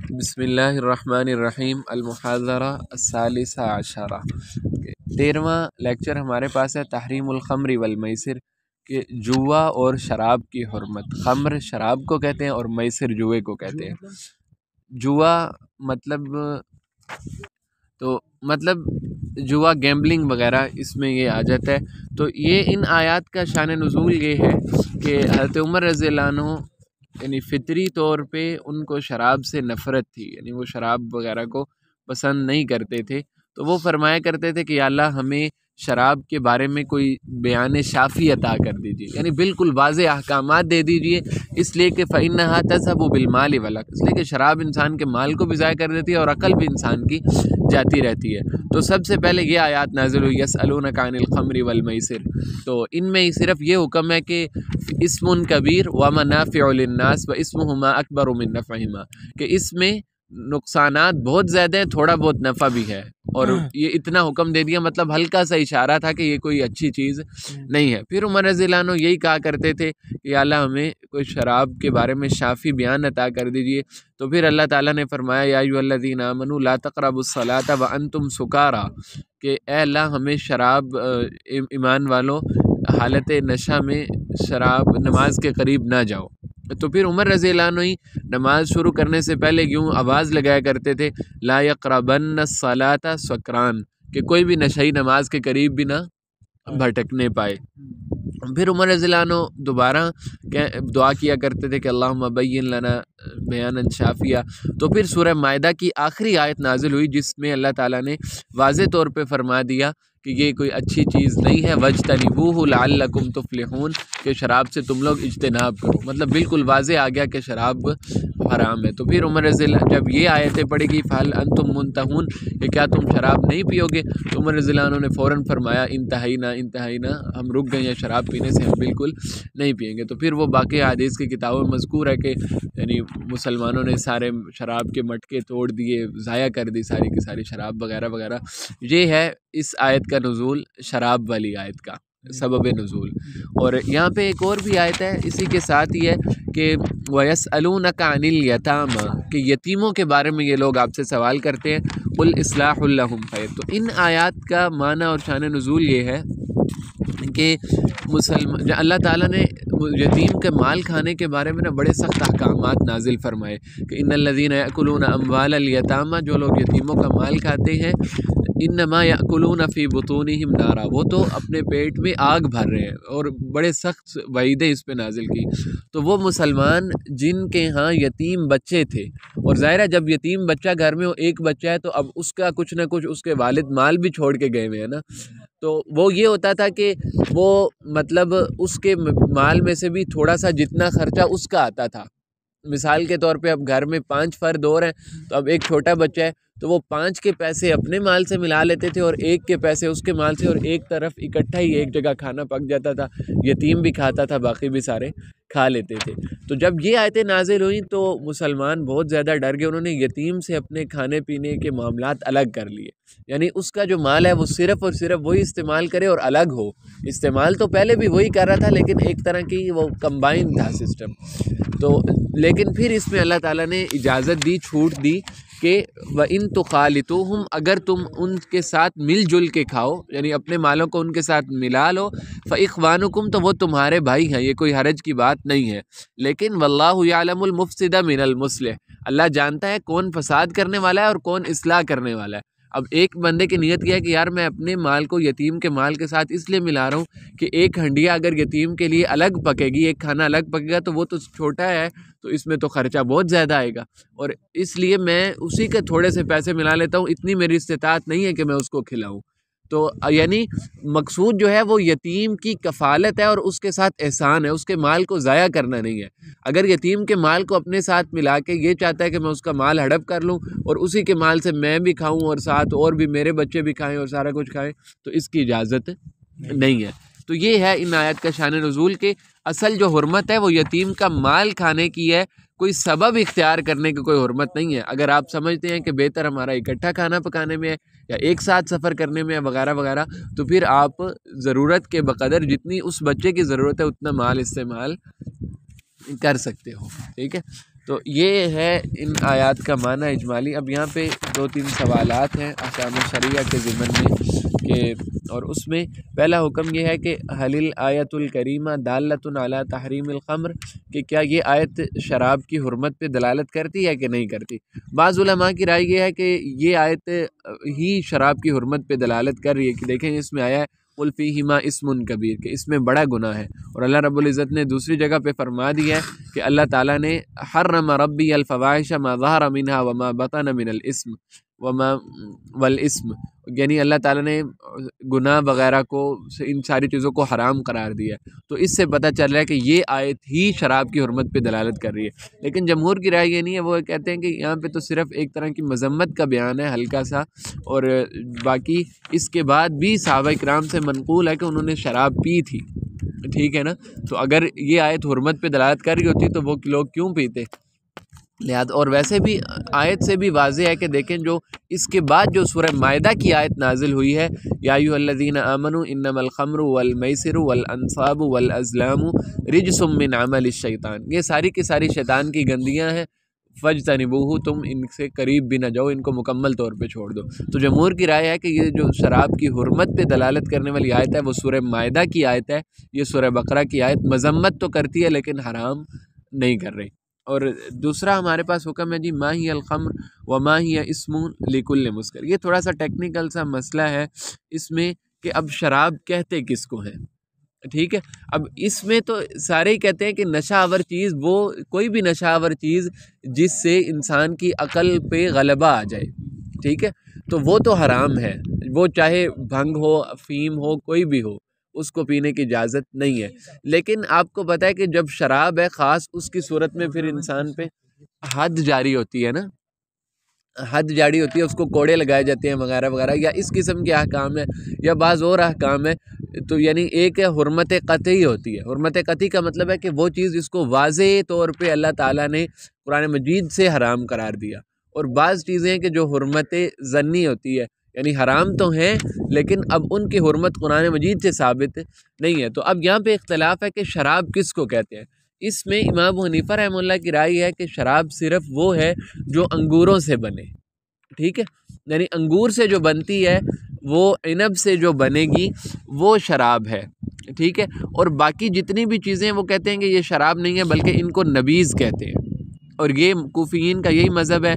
بسم اللہ الرحمن الرحیم المحاضرہ الثالثہ عشرہ 13واں لیکچر ہمارے پاس ہے تحریم الخمر والمیسر کہ جوا اور شراب کی حرمت۔ خمر شراب کو کہتے ہیں اور میسر جوئے کو کہتے ہیں۔ جوا مطلب جوا گیمبلنگ وغیرہ اس میں یہ آ جاتا ہے۔ تو یہ ان آیات کا شان نزول یہ ہے کہ حضرت عمر رضی اللہ عنہ یعنی فطری طور پہ ان کو شراب سے نفرت تھی، یعنی وہ شراب وغیرہ کو پسند نہیں کرتے تھے، تو وہ فرمایا کرتے تھے کہ یا اللہ ہمیں شراب کے بارے میں کوئی بیان شافی عطا کر دیجیے، یعنی بالکل واضح احکامات دے دیجیے، اس لیے کہ فَإِنَّهَا تَذْهَبُ بِالْمَالِ وَالْعَقْلِ، اس لیے کہ شراب انسان کے مال کو بھی ضائع کر دیتی ہے اور عقل بھی انسان کی جاتی رہتی ہے۔ تو سب سے پہلے یہ آیات نازل ہوئی یسألونک عن الخمر والمیسر، تو ان میں صرف یہ حکم ہے کہ اسم کبیر ومنافع للناس واسمہما اکبر من نفعہما، کہ اس میں نقصانات بہت زیادہ ہیں، تھوڑا بہت نفع بھی ہے، اور یہ اتنا حکم دے دیا، مطلب ہلکا سا اشارہ تھا کہ یہ کوئی اچھی چیز نہیں ہے۔ پھر عمر رضی اللہ عنہ یہی کہا کرتے تھے کہ یا اللہ ہمیں کوئی شراب کے بارے میں شافی بیان عطا کر دیجئے، تو پھر اللہ تعالیٰ نے فرمایا یا ایھا الذین آمنوا لا تقربوا الصلاۃ وانتم سکارا، کہ اے اللہ ہمیں شراب ایمان والوں حالت نشہ میں شراب نماز کے قریب نہ جاؤ۔ تو پھر عمر رضی اللہ عنہ نماز شروع کرنے سے پہلے یوں آواز لگایا کرتے تھے لا یقربن الصلاۃ سکران، کہ کوئی بھی نشئی نماز کے قریب بھی نہ بھٹکنے پائے۔ پھر عمر رضی اللہ عنہ دوبارہ دعا کیا کرتے تھے کہ اللہم بین لنا بیانا شافیہ۔ تو پھر سورہ مائدہ کی آخری آیت نازل ہوئی جس میں اللہ تعالیٰ نے واضح طور پہ فرما دیا کہ یہ کوئی اچھی چیز نہیں ہے، وَاجْتَنِبُوهُ لَعَلَّكُمْ تُفْلِحُونَ، کہ شراب سے تم لوگ اجتناب کرو، مطلب بالکل واضح آ گیا کہ شراب حرام ہے۔ تو پھر عمر رضی اللہ جب یہ آیتیں پڑھی گی فَهَلْ أَنْتُمْ مُنْتَهُونَ، کہ کیا تم شراب نہیں پیو گے، تو عمر رضی اللہ عنہ نے فوراً فرمایا انتہینا، ہم رک گئے ہیں شراب پینے سے، ہم بالکل نہیں پئیں گے۔ تو پھر وہ باقی حدیث کی کتابوں میں مذکور ہے کہ یعنی مسلمانوں نے سارے شراب کے مٹکے توڑ دیے، ضائع کر دی ساری کی ساری شراب وغیرہ وغیرہ۔ یہ ہے اس آیت کا نزول، شراب والی آیت کا سبب نزول۔ اور یہاں پہ ایک اور بھی آیت ہے اسی کے ساتھ ہی ہے کہ وَيَسْأَلُونَكَ عَنِ الْيَتَامَى، کہ یتیموں کے بارے میں یہ لوگ آپ سے سوال کرتے ہیں، قُلْ إِصْلَاحٌ لَهُمْ خَيْرٌ۔ تو ان آیات کا معنی اور شان نزول یہ ہے کہ اللہ تعالیٰ نے یتیم کے مال کھانے کے بارے میں بڑے سخت احکامات نازل فرمائے کہ ان الذین یأکلون اموال الیتامی، جو لوگ یتیموں کا مال کھاتے ہیں، انما یأکلون فی بطونہم نارا، وہ تو اپنے پیٹ میں آگ بھر رہے ہیں، اور بڑے سخت وعیدیں اس پہ نازل کی۔ تو وہ مسلمان جن کے ہاں یتیم بچے تھے، اور ظاہر ہے جب یتیم بچہ گھر میں ہو، ایک بچہ ہے تو اب اس کا کچھ نہ کچھ اس کے والد مال بھی چھوڑ کے گئے ہوئے ہیں نا، تو وہ یہ ہوتا تھا کہ وہ مطلب اس کے مال میں سے بھی تھوڑا سا جتنا خرچہ اس کا آتا تھا، مثال کے طور پہ اب گھر میں 5 فرد اور ہیں، تو اب ایک چھوٹا بچہ ہے تو وہ 5 کے پیسے اپنے مال سے ملا لیتے تھے اور 1 کے پیسے اس کے مال سے، اور ایک طرف اکٹھا ہی ایک جگہ کھانا پک جاتا تھا، یتیم بھی کھاتا تھا، باقی بھی سارے کھا لیتے تھے۔ تو جب یہ آیتیں نازل ہوئیں تو مسلمان بہت زیادہ ڈر گئے، انہوں نے یتیم سے اپنے کھانے پینے کے معاملات الگ کر لیے، یعنی اس کا جو مال ہے وہ صرف اور صرف وہی استعمال کرے اور الگ ہو۔ استعمال تو پہلے بھی وہی کر رہا تھا لیکن ایک طرح کی وہ کمبائن تھا سسٹم۔ تو لیکن پھر اس میں اللہ تعالیٰ نے اجازت دی، چھوٹ دی کہ وَإِن تُخَالِطُوهُمْ، اگر تم ان کے ساتھ مل جل کے کھاؤ، یعنی اپنے مالوں کو ان کے ساتھ ملا لو، فَإِخْوَانُكُمْ، تو وہ تمہارے بھائی ہیں، یہ کوئی حرج کی بات نہیں ہے، لیکن وَاللَّهُ يَعْلَمُ الْمُفْسِدَ مِنَ الْمُصْلِحِ، اللہ جانتا ہے کون فساد کرنے والا ہے اور کون اصلاح کرنے والا ہے۔ اب ایک بندے کی نیت کیا ہے کہ یار میں اپنے مال کو یتیم کے مال کے ساتھ اس لیے ملا رہا ہوں کہ ایک ہنڈیا اگر یتیم کے لیے الگ پکے گی، ایک کھانا الگ پکے گا، تو وہ تو چھوٹا ہے تو اس میں تو خرچہ بہت زیادہ آئے گا، اور اس لیے میں اسی کے تھوڑے سے پیسے ملا لیتا ہوں، اتنی میری استطاعت نہیں ہے کہ میں اس کو کھلاؤں۔ تو یعنی مقصود جو ہے وہ یتیم کی کفالت ہے اور اس کے ساتھ احسان ہے، اس کے مال کو ضائع کرنا نہیں ہے۔ اگر یتیم کے مال کو اپنے ساتھ ملا کے یہ چاہتا ہے کہ میں اس کا مال ہڑپ کر لوں اور اسی کے مال سے میں بھی کھاؤں اور ساتھ اور بھی میرے بچے بھی کھائیں اور سارا کچھ کھائیں، تو اس کی اجازت نہیں ہے۔ تو یہ ہے ان آیات کا شان نزول کہ اصل جو حرمت ہے وہ یتیم کا مال کھانے کی ہے، کوئی سبب اختیار کرنے کی کوئی حرمت نہیں ہے۔ اگر آپ سمجھتے ہیں کہ بہتر ہمارا اکٹھا کھانا پکانے میں ہے یا ایک ساتھ سفر کرنے میں ہے وغیرہ وغیرہ، تو پھر آپ ضرورت کے بقدر جتنی اس بچے کی ضرورت ہے اتنا مال استعمال کر سکتے ہو، ٹھیک ہے۔ تو یہ ہے ان آیات کا معنی اجمالی۔ اب یہاں پہ 2-3 سوالات ہیں احکام شریعہ کے ضمن میں کہ، اور اس میں پہلا حکم یہ ہے کہ حل الآیۃ الکریمہ دالۃ علی تحریم الخمر، کہ کیا یہ آیت شراب کی حرمت پہ دلالت کرتی ہے کہ نہیں کرتی۔ بعض علماء کی رائے یہ ہے کہ یہ آیت ہی شراب کی حرمت پہ دلالت کر رہی ہے، کہ دیکھیں اس میں آیا ہے قل فیہما اسم کبیر، کہ اس میں بڑا گناہ ہے، اور اللہ رب العزت نے دوسری جگہ پہ فرما دیا ہے کہ اللہ تعالیٰ نے حرم ربی الفواحش ما ظہر منہا وما بطن من الاسم والاسم، یعنی اللہ تعالیٰ نے گناہ وغیرہ کو، ان ساری چیزوں کو حرام قرار دیا ہے۔ تو اس سے پتہ چل رہا ہے کہ یہ آیت ہی شراب کی حرمت پہ دلالت کر رہی ہے۔ لیکن جمہور کی رائے یہ نہیں ہے، وہ کہتے ہیں کہ یہاں پہ تو صرف ایک طرح کی مذمت کا بیان ہے ہلکا سا، اور باقی اس کے بعد بھی صحابہ کرام سے منقول ہے کہ انہوں نے شراب پی تھی، ٹھیک ہے نا۔ تو اگر یہ آیت حرمت پہ دلالت کر رہی ہوتی تو وہ لوگ کیوں پیتے؟ لہذا، اور ویسے بھی آیت سے بھی واضح ہے کہ دیکھیں جو اس کے بعد جو سورہ مائدہ کی آیت نازل ہوئی ہے، یا ایھا الذین آمنوا انما الخمر والمیسر والانصاب والازلام رجس من عمل الشیطان، یہ ساری کی ساری شیطان کی گندیاں ہیں، فاجتنبوہ، تم ان سے قریب بھی نہ جاؤ، ان کو مکمل طور پہ چھوڑ دو۔ تو جمہور کی رائے ہے کہ یہ جو شراب کی حرمت پہ دلالت کرنے والی آیت ہے وہ سورہ مائدہ کی آیت ہے، یہ سورہ بقرہ کی آیت مذمت تو کرتی ہے لیکن حرام نہیں کر رہی۔ اور دوسرا ہمارے پاس حکم ہے جی ما ہی الخمر وما ہی اسم لکل مسکر، یہ تھوڑا سا ٹیکنیکل سا مسئلہ ہے اس میں کہ اب شراب کہتے کس کو ہیں، ٹھیک ہے۔ اب اس میں تو سارے ہی کہتے ہیں کہ نشہ آور چیز، وہ کوئی بھی نشہ آور چیز جس سے انسان کی عقل پہ غلبہ آ جائے، ٹھیک ہے، تو وہ تو حرام ہے، وہ چاہے بھنگ ہو، افیم ہو، کوئی بھی ہو، اس کو پینے کی اجازت نہیں ہے۔ لیکن آپ کو پتہ ہے کہ جب شراب ہے خاص، اس کی صورت میں پھر انسان پہ حد جاری ہوتی ہے نا، حد جاری ہوتی ہے، اس کو کوڑے لگائے جاتے ہیں وغیرہ وغیرہ، یا اس قسم کے احکام ہے یا بعض اور احکام ہے۔ تو یعنی ایک حرمت قطعی ہوتی ہے، حرمت قطعی کا مطلب ہے کہ وہ چیز جس کو واضح طور پہ اللہ تعالیٰ نے قرآن مجید سے حرام قرار دیا، اور بعض چیزیں کہ جو حرمت ظنی ہوتی ہے، یعنی حرام تو ہیں لیکن اب ان کی حرمت قرآن مجید سے ثابت نہیں ہے۔ تو اب یہاں پہ اختلاف ہے کہ شراب کس کو کہتے ہیں۔ اس میں امام ابو حنیفہ رحمہ اللہ کی رائے ہے کہ شراب صرف وہ ہے جو انگوروں سے بنے، ٹھیک ہے، یعنی انگور سے جو بنتی ہے، وہ عنب سے جو بنے گی وہ شراب ہے، ٹھیک ہے، اور باقی جتنی بھی چیزیں وہ کہتے ہیں کہ یہ شراب نہیں ہے بلکہ ان کو نبیذ کہتے ہیں، اور یہ کوفیین کا یہی مذہب ہے۔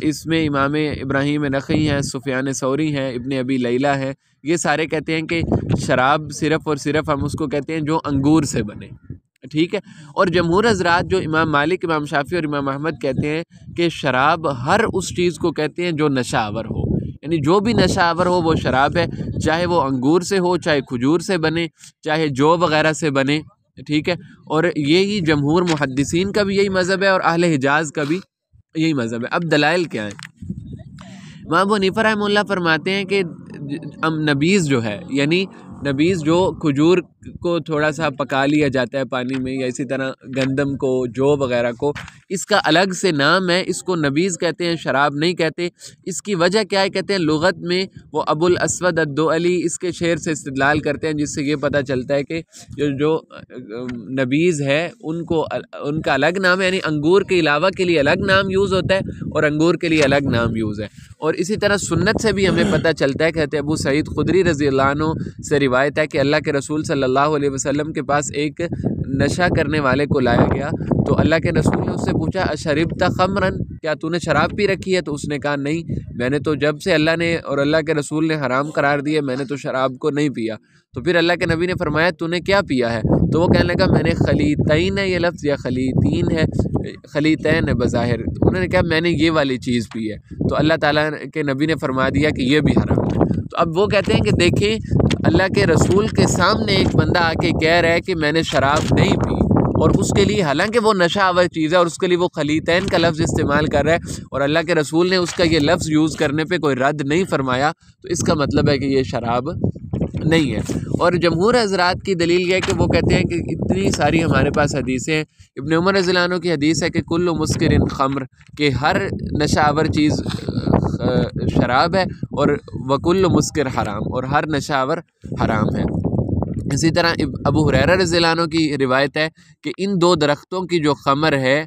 اس میں امام ابراہیم نخعی ہیں، سفیان ثوری ہیں، ابن ابی لیلہ ہیں، یہ سارے کہتے ہیں کہ شراب صرف اور صرف ہم اس کو کہتے ہیں جو انگور سے بنے، ٹھیک ہے۔ اور جمہور حضرات جو امام مالک، امام شافعی اور امام احمد کہتے ہیں کہ شراب ہر اس چیز کو کہتے ہیں جو نشہ آور ہو، یعنی جو بھی نشہ آور ہو وہ شراب ہے، چاہے وہ انگور سے ہو، چاہے کھجور سے بنے، چاہے جو وغیرہ سے بنے، ٹھیک ہے۔ اور یہی جمہور محدثین کا بھی یہی مذہب ہے اور اہل حجاز کا بھی یہی مذہب ہے۔ اب دلائل کیا ہیں؟ امام ابو حنیفہ رحمہ اللہ فرماتے ہیں کہ نبیذ جو ہے، یعنی نبیذ جو کھجور کو تھوڑا سا پکا لیا جاتا ہے پانی میں، یا اسی طرح گندم کو، جو وغیرہ کو، اس کا الگ سے نام ہے، اس کو نبیذ کہتے ہیں، شراب نہیں کہتے۔ اس کی وجہ کیا ہے؟ کہتے ہیں لغت میں وہ ابو الاسود الدؤلی اس کے شعر سے استدلال کرتے ہیں، جس سے یہ پتہ چلتا ہے کہ جو نبیذ ہے ان کا الگ نام ہے، یعنی انگور کے علاوہ کے لیے الگ نام یوز ہوتا ہے اور انگور کے لیے الگ نام یوز ہے۔ اور اسی طرح سنت سے بھی ہمیں پتہ چلتا ہے، کہتے ہیں ابو سعید خدری رضی اللہ عنہ سے روایت ہے کہ اللہ کے رسول صلی اللہ علیہ وسلم کے پاس ایک نشہ کرنے والے کو لایا گیا، تو اللہ کے رسول نے اس سے پوچھا اشربت خمرا، کیا تو نے شراب پی رکھی ہے؟ تو اس نے کہا نہیں، میں نے تو جب سے اللہ نے اور اللہ کے رسول نے حرام قرار دیے میں نے تو شراب کو نہیں پیا۔ تو پھر اللہ کے نبی نے فرمایا تو نے کیا پیا ہے؟ تو وہ کہنے لگا میں نے خلیتین ہے، یہ لفظ یا خلیتین ہے، خلیتین ہے بظاہر، انہوں نے کہا میں نے یہ والی چیز پی ہے، تو اللہ تعالیٰ کے نبی نے فرما دیا کہ یہ بھی حرام ہے۔ تو اب وہ کہتے ہیں کہ دیکھیں اللہ کے رسول کے سامنے ایک بندہ آ کے کہہ رہا ہے کہ میں نے شراب نہیں پی، اور اس کے لیے حالانکہ وہ نشہ آور چیز ہے اور اس کے لیے وہ خلیتین کا لفظ استعمال کر رہا ہے، اور اللہ کے رسول نے اس کا یہ لفظ یوز کرنے پہ کوئی رد نہیں فرمایا، تو اس کا مطلب ہے کہ یہ شراب نہیں ہے۔ اور جمہور حضرات کی دلیل یہ ہے کہ وہ کہتے ہیں کہ اتنی ساری ہمارے پاس حدیثیں ہیں، ابن عمر رضی اللہ عنہ کی حدیث ہے کہ کل مسکر خمر، کہ ہر نشہ آور چیز شراب ہے، اور وکل مسکر حرام، اور ہر نشہ آور حرام ہے۔ اسی طرح ابو ہریرہ رضی اللہ عنہ کی روایت ہے کہ ان دو درختوں کی جو خمر ہے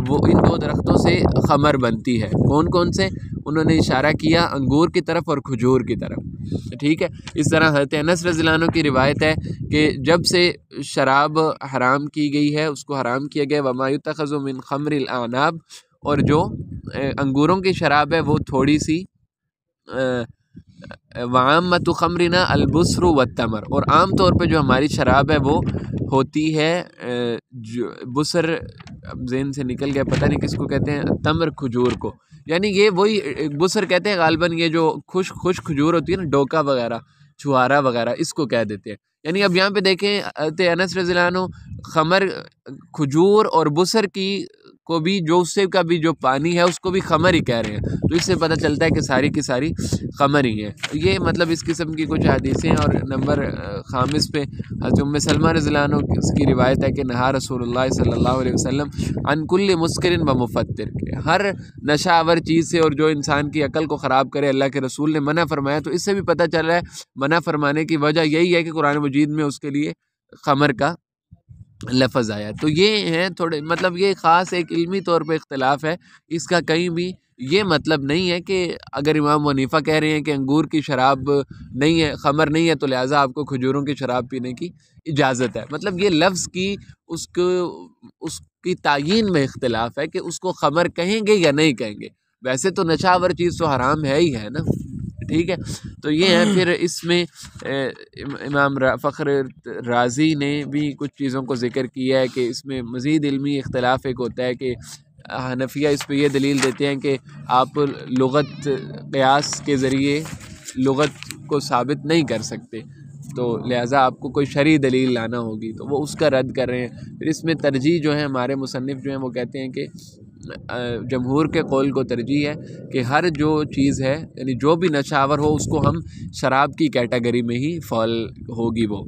وہ ان دو درختوں سے خمر بنتی ہے۔ کون کون سے؟ انہوں نے اشارہ کیا انگور کی طرف اور کھجور کی طرف، ٹھیک ہے۔ اس طرح حضرت انس رضی اللہ عنہ کی روایت ہے کہ جب سے شراب حرام کی گئی ہے، اس کو حرام کیا گیا، وما یتخذ من خمر الاعناب، اور جو انگوروں کی شراب ہے وہ تھوڑی سی، وعامۃ خمرنا البصر والتمر، اور عام طور پہ جو ہماری شراب ہے وہ ہوتی ہے بصر، ذہن سے نکل گیا، پتہ نہیں کس کو کہتے ہیں، تمر کھجور کو، یعنی یہ وہی بصر کہتے ہیں غالباً، یہ جو خشک کھجور ہوتی ہے نا، ڈوکا وغیرہ، چھوارا وغیرہ، اس کو کہہ دیتے ہیں۔ یعنی اب یہاں پہ دیکھیں حضرت انس رضی اللہ عنہ خمر، کھجور اور بصر کی کو بھی، جو اس سے کا بھی جو پانی ہے اس کو بھی خمر ہی کہہ رہے ہیں، تو اس سے پتہ چلتا ہے کہ ساری کی ساری خمر ہی ہیں۔ یہ مطلب اس قسم کی کچھ حدیثیں۔ اور نمبر خامس پہ حضرت ام سلمہ رضی اللہ عنہ کی روایت ہے کہ نہا رسول اللہ صلی اللہ علیہ وسلم عن کل مسکر و مفتر، کے ہر نشہ آور چیز سے اور جو انسان کی عقل کو خراب کرے اللہ کے رسول نے منع فرمایا۔ تو اس سے بھی پتہ چل رہا ہے منع فرمانے کی وجہ یہی ہے کہ قرآن مجید میں اس کے لیے خمر کا لفظ آیا۔ تو یہ ہیں تھوڑے، مطلب یہ خاص ایک علمی طور پہ اختلاف ہے، اس کا کہیں بھی یہ مطلب نہیں ہے کہ اگر امام حنیفہ کہہ رہے ہیں کہ انگور کی شراب نہیں ہے، خمر نہیں ہے، تو لہٰذا آپ کو کھجوروں کی شراب پینے کی اجازت ہے۔ مطلب یہ لفظ کی اس کی تعیین میں اختلاف ہے کہ اس کو خمر کہیں گے یا نہیں کہیں گے، ویسے تو نشہ آور چیز تو حرام ہے ہی ہے نا، ٹھیک ہے۔ تو یہ ہے۔ پھر اس میں امام فخر رازی نے بھی کچھ چیزوں کو ذکر کیا ہے کہ اس میں مزید علمی اختلاف ایک ہوتا ہے کہ حنفیہ اس پہ یہ دلیل دیتے ہیں کہ آپ لغت قیاس کے ذریعے لغت کو ثابت نہیں کر سکتے، تو لہٰذا آپ کو کوئی شرعی دلیل لانا ہوگی، تو وہ اس کا رد کر رہے ہیں۔ پھر اس میں ترجیح جو ہے، ہمارے مصنف جو ہیں وہ کہتے ہیں کہ جمہور کے قول کو ترجیح ہے کہ ہر جو چیز ہے، یعنی جو بھی نشہ آور ہو، اس کو ہم شراب کی کیٹیگری میں ہی فال ہوگی وہ۔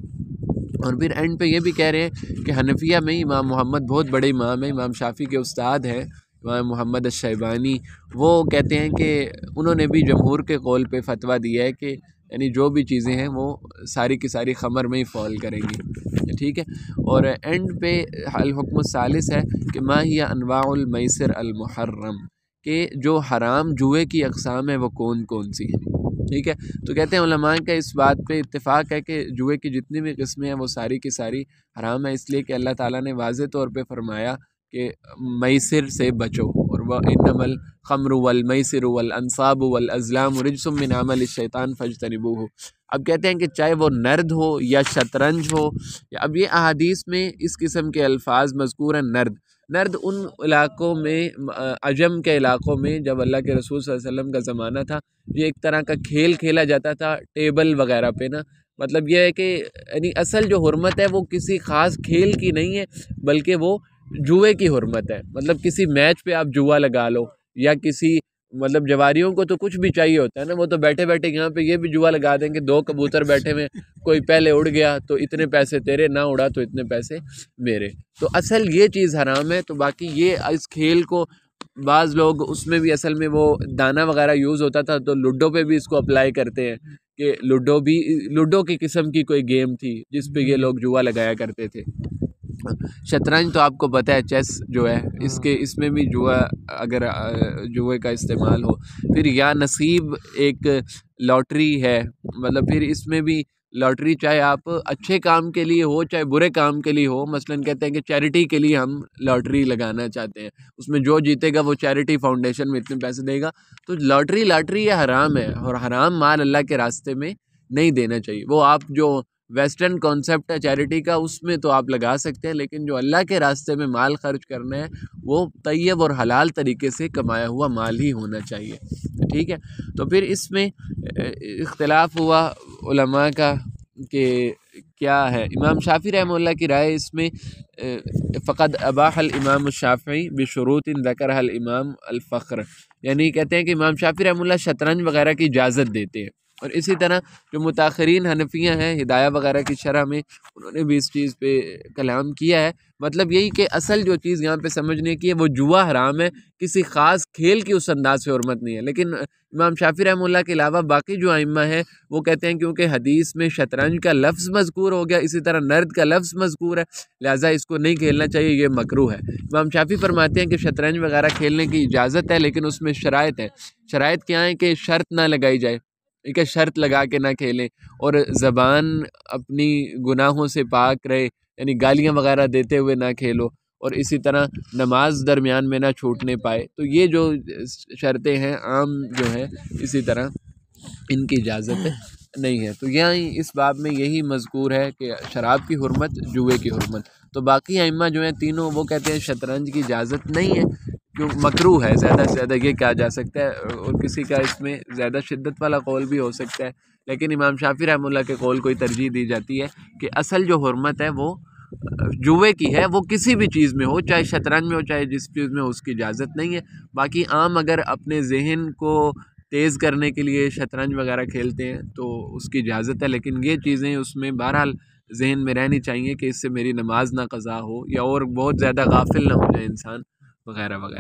اور پھر اینڈ پہ یہ بھی کہہ رہے ہیں کہ حنفیہ میں امام محمد بہت بڑے امام ہیں، امام شافعی کے استاد ہیں امام محمد الشیبانی، وہ کہتے ہیں کہ انہوں نے بھی جمہور کے قول پہ فتویٰ دیا ہے کہ یعنی جو بھی چیزیں ہیں وہ ساری کی ساری خمر میں ہی فال کریں گی، ٹھیک ہے۔ اور اینڈ پہ الحکم الثالث ہے کہ ما ہی انواع المیسر المحرم، کہ جو حرام جوئے کی اقسام ہیں وہ کون کون سی ہیں، ٹھیک ہے۔ تو کہتے ہیں علماء کا اس بات پہ اتفاق ہے کہ جوئے کی جتنی بھی قسمیں ہیں وہ ساری کی ساری حرام ہیں، اس لیے کہ اللہ تعالیٰ نے واضح طور پہ فرمایا کہ میسر سے بچو، اور وَإِنَّمَا الْخَمْرُ وَالْمَيْسِرُ وَالْأَنصَابُ وَالْأَزْلَامُ رِجْسٌ مِّنْ عَمَلِ الشَّيْطَانِ فَاجْتَنِبُوهُ۔ اب کہتے ہیں کہ چاہے وہ نرد ہو یا شطرنج ہو، اب یہ احادیث میں اس قسم کے الفاظ مذکور ہیں۔ نرد ان علاقوں میں، عجم کے علاقوں میں جب اللہ کے رسول صلی اللہ علیہ وسلم کا زمانہ تھا، یہ ایک طرح کا کھیل کھیلا جاتا تھا ٹیبل وغیرہ پہ نا۔ مطلب یہ ہے کہ یعنی اصل جو حرمت ہے وہ کسی خاص کھیل کی نہیں ہے، بلکہ وہ جوئے کی حرمت ہے۔ مطلب کسی میچ پہ آپ جوا لگا لو، یا کسی مطلب جواریوں کو تو کچھ بھی چاہیے ہوتا ہے نا، وہ تو بیٹھے بیٹھے یہاں پہ یہ بھی جوا لگا دیں کہ دو کبوتر بیٹھے ہوئے، کوئی پہلے اڑ گیا تو اتنے پیسے تیرے، نہ اڑا تو اتنے پیسے میرے، تو اصل یہ چیز حرام ہے۔ تو باقی یہ اس کھیل کو بعض لوگ اس میں بھی اصل میں وہ دانہ وغیرہ یوز ہوتا تھا، تو لوڈو پہ بھی اس کو اپلائی کرتے ہیں کہ لوڈو کی قسم کی کوئی گیم تھی جس پہ یہ لوگ جوا لگایا کرتے تھے۔ شطرنج تو آپ کو پتہ ہے، چیس جو ہے اس میں بھی جوا، اگر جوئے کا استعمال ہو۔ پھر یا نصیب ایک لاٹری ہے، مطلب پھر اس میں بھی لاٹری چاہے آپ اچھے کام کے لیے ہو چاہے برے کام کے لیے ہو، مثلاً کہتے ہیں کہ چیریٹی کے لیے ہم لاٹری لگانا چاہتے ہیں، اس میں جو جیتے گا وہ چیریٹی فاؤنڈیشن میں اتنے پیسے دے گا، تو لاٹری یہ حرام ہے، اور حرام مال اللہ کے راستے میں نہیں دینا چاہیے۔ وہ آپ جو ویسٹرن کانسیپٹ ہے چیریٹی کا، اس میں تو آپ لگا سکتے ہیں، لیکن جو اللہ کے راستے میں مال خرچ کرنا ہے وہ طیب اور حلال طریقے سے کمایا ہوا مال ہی ہونا چاہیے، ٹھیک ہے۔ تو پھر اس میں اختلاف ہوا علماء کا کہ کیا ہے۔ امام شافعی رحمہ اللہ کی رائے اس میں فقد اباح الامام الشافعی بشروط ذکرها الامام الفخر، یعنی کہتے ہیں کہ امام شافعی رحمہ اللہ شطرنج وغیرہ کی اجازت دیتے ہیں، اور اسی طرح جو متاخرین حنفیہ ہیں ہدایہ وغیرہ کی شرح میں، انہوں نے بھی اس چیز پہ کلام کیا ہے۔ مطلب یہی کہ اصل جو چیز یہاں پہ سمجھنے کی ہے وہ جوا حرام ہے، کسی خاص کھیل کی اس انداز سے حرمت نہیں ہے۔ لیکن امام شافعی رحمہ اللہ کے علاوہ باقی جو ائمہ ہیں وہ کہتے ہیں کیونکہ حدیث میں شطرنج کا لفظ مذکور ہو گیا، اسی طرح نرد کا لفظ مذکور ہے، لہٰذا اس کو نہیں کھیلنا چاہیے، یہ مکروہ ہے۔ امام شافعی فرماتے ہیں کہ شطرنج وغیرہ کھیلنے کی اجازت ہے، لیکن اس میں شرائط ہے۔ شرائط کیا ہیں کہ شرط نہ لگائی جائے، ٹھیک ہے، شرط لگا کے نہ کھیلیں، اور زبان اپنی گناہوں سے پاک رہے، یعنی گالیاں وغیرہ دیتے ہوئے نہ کھیلو، اور اسی طرح نماز درمیان میں نہ چھوٹنے پائے۔ تو یہ جو شرطیں ہیں عام جو ہیں، اسی طرح ان کی اجازت نہیں ہے۔ تو یہاں اس باب میں یہی مذکور ہے کہ شراب کی حرمت، جوئے کی حرمت۔ تو باقی ائمہ جو ہیں تینوں وہ کہتے ہیں شطرنج کی اجازت نہیں ہے، کیوں مکروہ ہے، زیادہ سے زیادہ یہ کہا جا سکتا ہے، اور کسی کا اس میں زیادہ شدت والا قول بھی ہو سکتا ہے، لیکن امام شافعی رحمہ اللہ کے قول کو ہی ترجیح دی جاتی ہے کہ اصل جو حرمت ہے وہ جوئے کی ہے، وہ کسی بھی چیز میں ہو، چاہے شطرنج میں ہو چاہے جس چیز میں ہو، اس کی اجازت نہیں ہے۔ باقی عام اگر اپنے ذہن کو تیز کرنے کے لیے شطرنج وغیرہ کھیلتے ہیں تو اس کی اجازت ہے، لیکن یہ چیزیں اس میں بہرحال ذہن میں رہنی چاہیے کہ اس سے میری نماز نہ قضا ہو، یا اور بہت زیادہ غافل نہ ہو جائے انسان وغیرہ وغیرہ۔